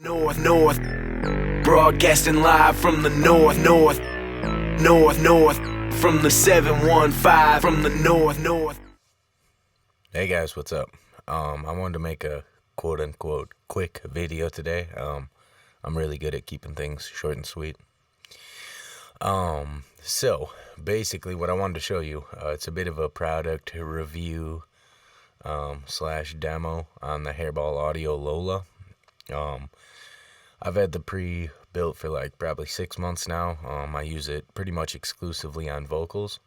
North, broadcasting live from the north, from the 715, from the north. Hey guys, what's up? I wanted to make a quote-unquote quick video today. I'm really good at keeping things short and sweet. So basically what I wanted to show you, it's a bit of a product review slash demo on the Hairball Audio Lola. I've had the pre-built for like probably 6 months now. I use it pretty much exclusively on vocals.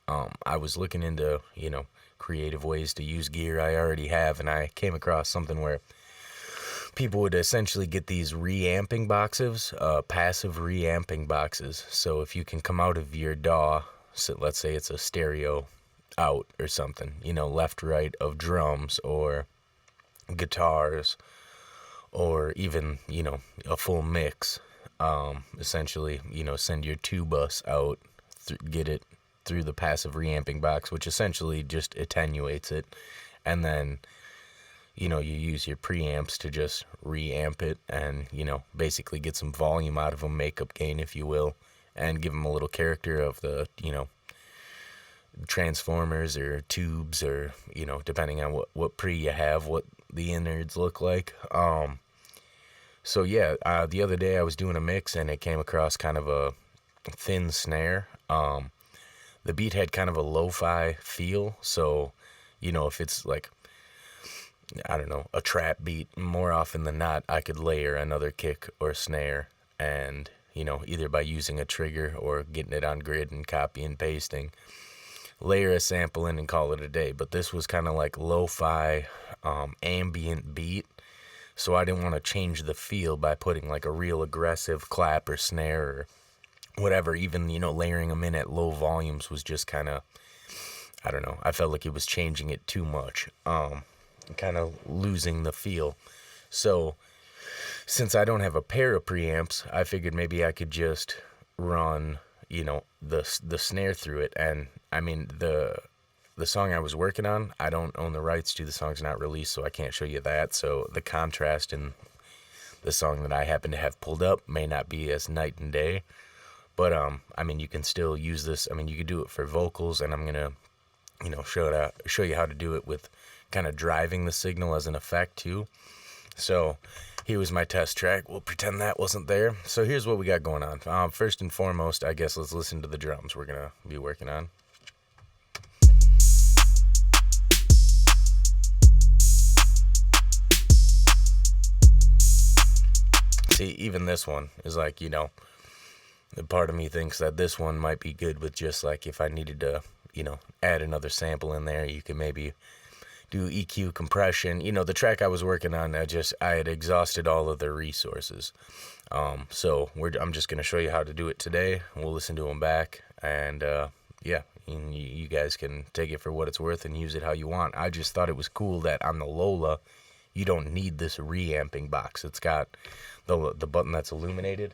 I was looking into, creative ways to use gear I already have, and I came across something where people would essentially get these reamping boxes, passive reamping boxes. So if you can come out of your DAW, so let's say it's a stereo out or something, left, right of drums or guitars, or even, a full mix, essentially, send your two bus out, get it through the passive reamping box, which essentially just attenuates it, and then, you use your preamps to just reamp it and, basically get some volume out of them, makeup gain, if you will, and give them a little character of the, transformers or tubes or, depending on what pre you have, what the innards look like. So yeah, the other day I was doing a mix and it came across kind of a thin snare. The beat had kind of a lo-fi feel, so, if it's like, I don't know, a trap beat, more often than not, I could layer another kick or snare and, either by using a trigger or getting it on grid and copy and pasting, layer a sample in and call it a day. But this was kind of like lo-fi, ambient beat. So I didn't want to change the feel by putting like a real aggressive clap or snare or whatever. Even, layering them in at low volumes was just kind of, I don't know. I felt like it was changing it too much, kind of losing the feel. So since I don't have a pair of preamps, I figured maybe I could just run, the snare through it. And I mean, the song I was working on, I don't own the rights to. The song's not released, so I can't show you that. So the contrast in the song that I happen to have pulled up may not be as night and day. But, I mean, you can still use this. I mean, you could do it for vocals, and I'm going to, show you how to do it with kind of driving the signal as an effect, too. So here was my test track. We'll pretend that wasn't there. So here's what we got going on. First and foremost, I guess let's listen to the drums we're going to be working on. See, even this one is like, the part of me thinks that this one might be good with just like if I needed to, add another sample in there, you could maybe do EQ compression. The track I was working on, I had exhausted all of the resources. So I'm just going to show you how to do it today. We'll listen to them back, and yeah, you guys can take it for what it's worth and use it how you want. I just thought it was cool that on the Lola, you don't need this reamping box. It's got the button that's illuminated.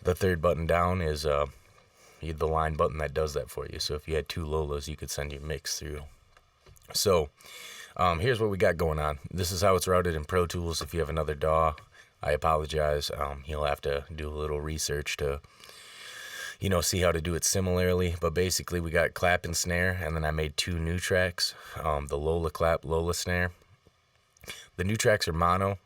The third button down is the line button that does that for you. So if you had two Lolas, you could send your mix through. So here's what we got going on. This is how it's routed in Pro Tools. If you have another DAW, I apologize. You'll have to do a little research to, see how to do it similarly. But basically, we got clap and snare, and then I made two new tracks, the Lola clap, Lola snare. The new tracks are mono.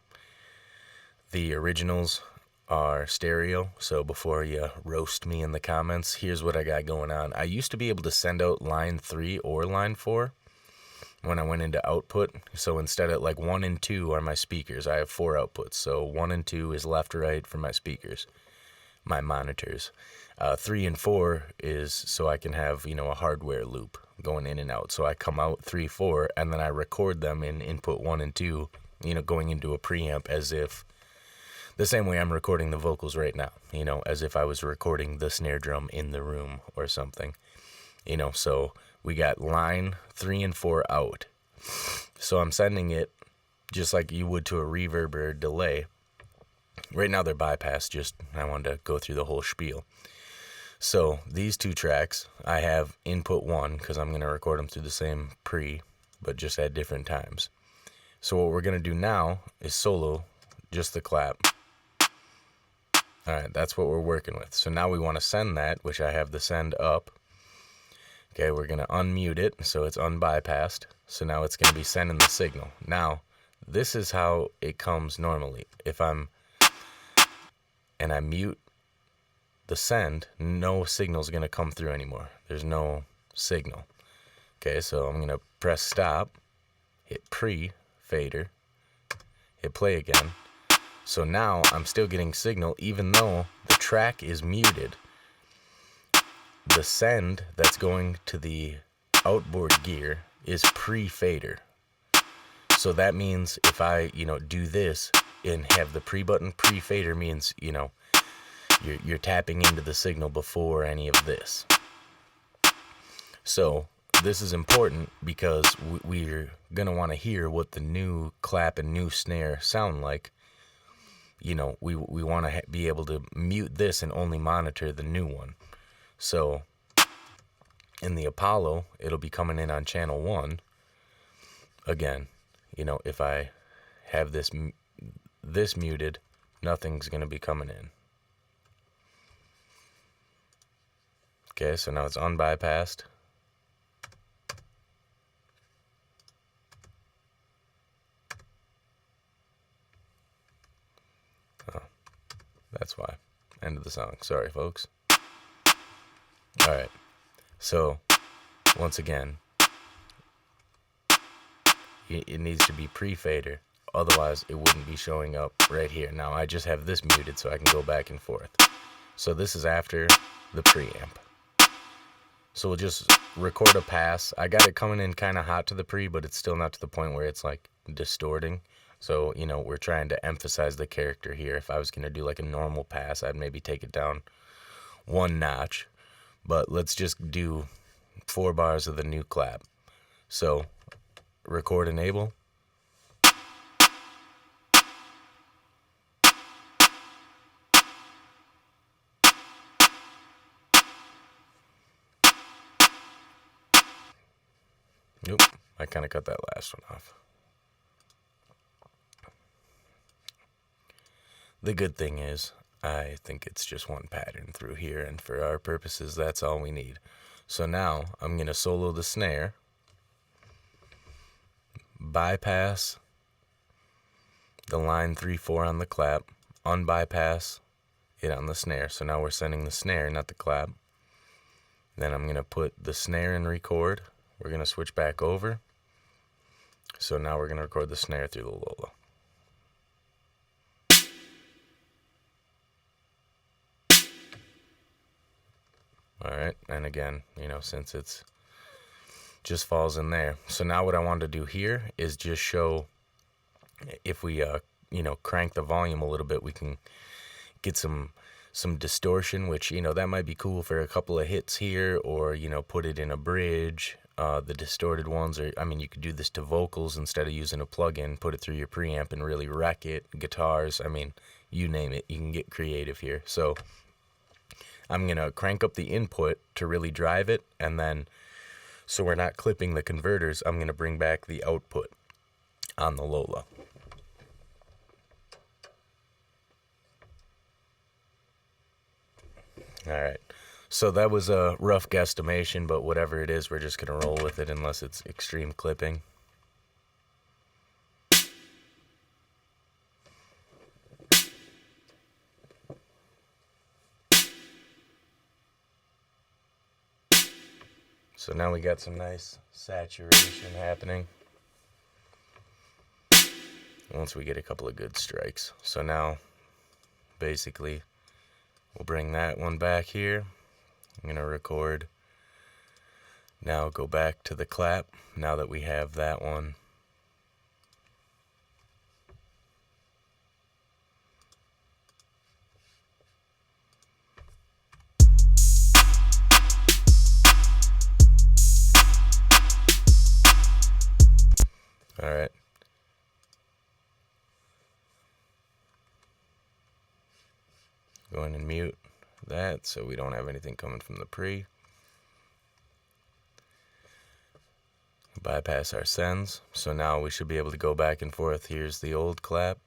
The originals are stereo. So before you roast me in the comments, here's what I got going on. I used to be able to send out line 3 or line 4 when I went into output. So instead of like 1 and 2 are my speakers. I have 4 outputs. So 1 and 2 is left or right for my speakers, my monitors. 3 and 4 is so I can have, a hardware loop going in and out. So I come out 3, 4, and then I record them in input 1 and 2, going into a preamp as if the same way I'm recording the vocals right now, as if I was recording the snare drum in the room or something, so we got line 3 and 4 out. So I'm sending it just like you would to a reverb or a delay. Right now they're bypassed, I wanted to go through the whole spiel. So these two tracks, I have input 1 because I'm going to record them through the same pre, but just at different times. So what we're going to do now is solo just the clap. All right, that's what we're working with. So now we want to send that, which I have the send up. Okay, we're going to unmute it so it's unbypassed. So now it's going to be sending the signal. Now, this is how it comes normally. If I mute the send, no signal is going to come through anymore. There's no signal. Okay, so I'm going to press stop, hit pre-fader, hit play again. So now I'm still getting signal even though the track is muted. The send that's going to the outboard gear is pre-fader. So that means if I, do this and have the pre-button, pre-fader means, you're tapping into the signal before any of this. So this is important because we're going to want to hear what the new clap and new snare sound like. We want to be able to mute this and only monitor the new one. So in the Apollo, it'll be coming in on channel 1. Again, if I have this muted, nothing's going to be coming in. Okay, so now it's unbypassed. Oh, that's why. End of the song. Sorry, folks. All right. So, once again, it needs to be pre-fader. Otherwise, it wouldn't be showing up right here. Now, I just have this muted so I can go back and forth. So this is after the preamp. So we'll just record a pass. I got it coming in kind of hot to the pre, but it's still not to the point where it's like distorting. So, we're trying to emphasize the character here. If I was going to do like a normal pass, I'd maybe take it down 1 notch. But let's just do 4 bars of the new clap. So, record enable. Nope, I kind of cut that last one off. The good thing is, I think it's just one pattern through here, and for our purposes, that's all we need. So now, I'm going to solo the snare, bypass the line 3/4 on the clap, unbypass it on the snare. So now we're sending the snare, not the clap. Then I'm going to put the snare in record. We're going to switch back over. So now we're going to record the snare through the Lola. Alright, and again, since it's just falls in there. So now what I want to do here is just show if we, crank the volume a little bit, we can get some distortion, which, that might be cool for a couple of hits here, or, put it in a bridge. The distorted ones are, you could do this to vocals instead of using a plugin, put it through your preamp and really wreck it. Guitars, you name it, you can get creative here. So I'm going to crank up the input to really drive it, and then, so we're not clipping the converters, I'm going to bring back the output on the Lola. Alright, so that was a rough guesstimation, but whatever it is, we're just going to roll with it unless it's extreme clipping. So now we got some nice saturation happening once we get a couple of good strikes. So now, basically, we'll bring that one back here. I'm going to record. Now go back to the clap, now that we have that one. Alright. Go in and mute that so we don't have anything coming from the pre. bypass our sends. So now we should be able to go back and forth. Here's the old clap.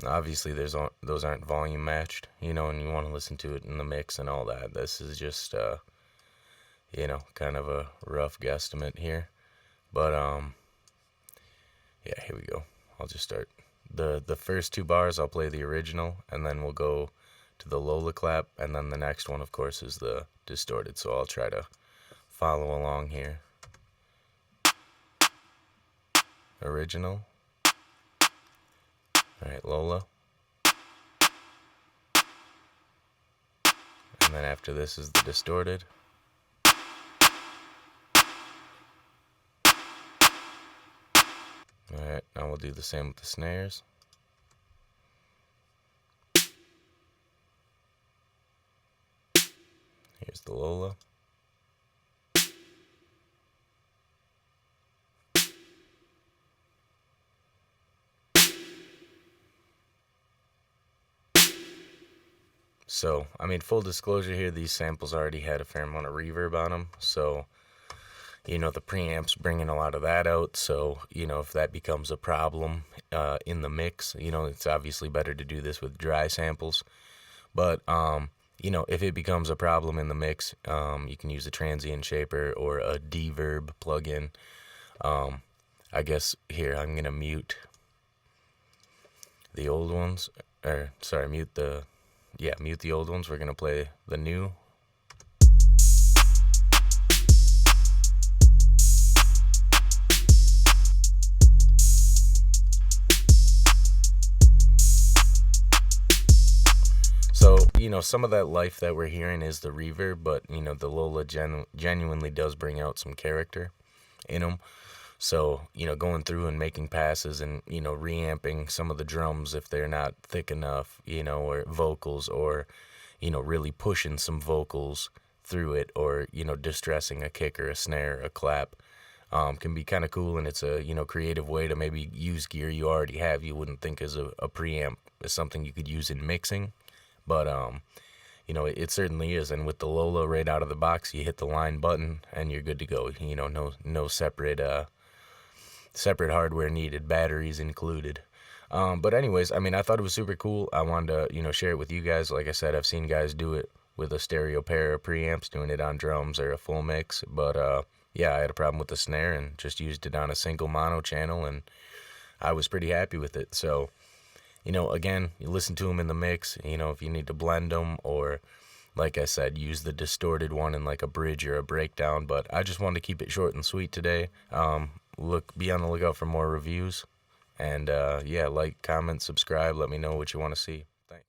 Obviously, those aren't volume matched, you know, and you want to listen to it in the mix and all that. This is just, you know, kind of a rough guesstimate here. But, yeah, here we go. I'll just start. The first two bars, I'll play the original, and then we'll go to the Lola clap, and then the next one, of course, is the distorted. So I'll try to follow along here. Original. Alright, Lola. And then after this is the distorted. Alright, now we'll do the same with the snares. Here's the Lola. So, I mean, full disclosure here, these samples already had a fair amount of reverb on them. So, you know, the preamp's bringing a lot of that out. So, you know, if that becomes a problem in the mix, you know, it's obviously better to do this with dry samples. But, you know, if it becomes a problem in the mix, you can use a transient shaper or a Reverb plugin. I guess here I'm going to mute the old ones. Or, sorry, mute the old ones. We're going to play the new. So, you know, some of that life that we're hearing is the reverb, but, you know, the Lola genuinely does bring out some character in them. So, you know, going through and making passes and, you know, reamping some of the drums if they're not thick enough, you know, or vocals, or, you know, really pushing some vocals through it, or, you know, distressing a kick or a snare, a clap, can be kind of cool. And it's a, you know, creative way to maybe use gear you already have. You wouldn't think as a preamp is something you could use in mixing, but, you know, it certainly is. And with the Lola right out of the box, you hit the line button and you're good to go. You know, no separate hardware needed, batteries included. But anyways, I mean, I thought it was super cool. I wanted to, you know, share it with you guys. Like I said, I've seen guys do it with a stereo pair of preamps, doing it on drums or a full mix. But, yeah, I had a problem with the snare and just used it on a single mono channel, and I was pretty happy with it. So, you know, again, you listen to them in the mix, you know, if you need to blend them, or, like I said, use the distorted one in like a bridge or a breakdown. But I just wanted to keep it short and sweet today. Be on the lookout for more reviews, and yeah, like, comment, subscribe, let me know what you want to see. Thanks.